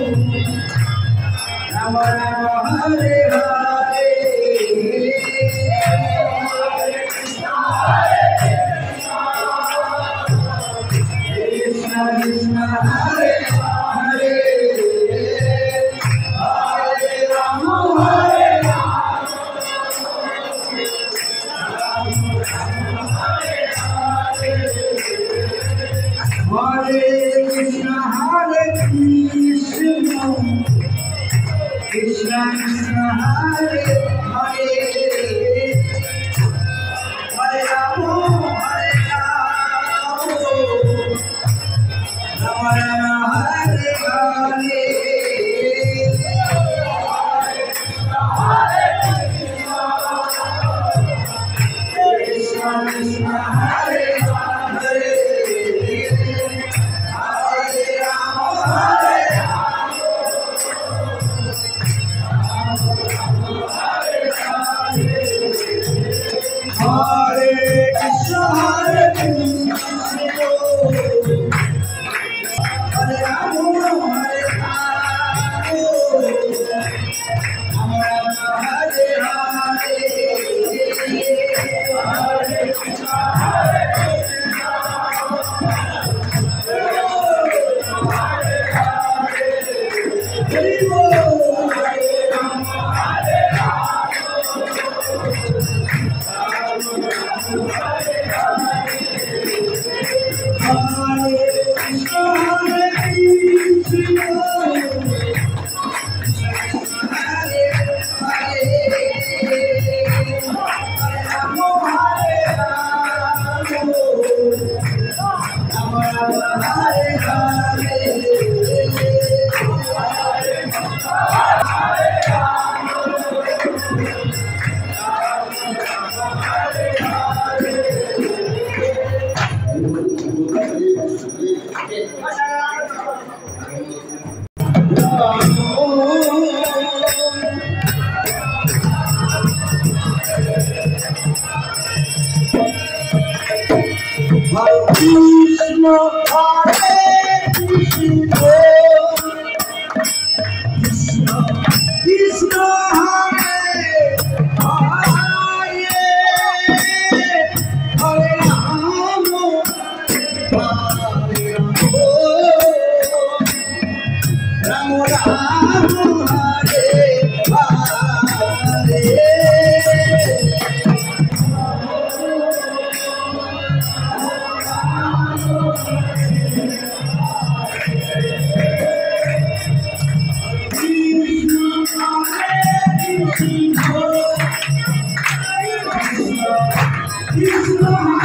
Rama Rama Hare Hare, Krishna Krishna Hare Hare, Hare Rama Hare Hare Krishna Krishna Krishna Hare Hare, Hare Rama Rama Rama Hare Hare, Krishna Krishna Hare Hare, Hare Rama Hare Hare Krishna Hare Krishna, Hare Rama Hare Rama, Rama Hare Hare, Hare Krishna Hare Krishna, Hare Rama Hare Krishna Hare Krishna, Krishna Krishna Hare Hare, Hare Rama Hare Rama, Rama Rama Hare Hare. Krishna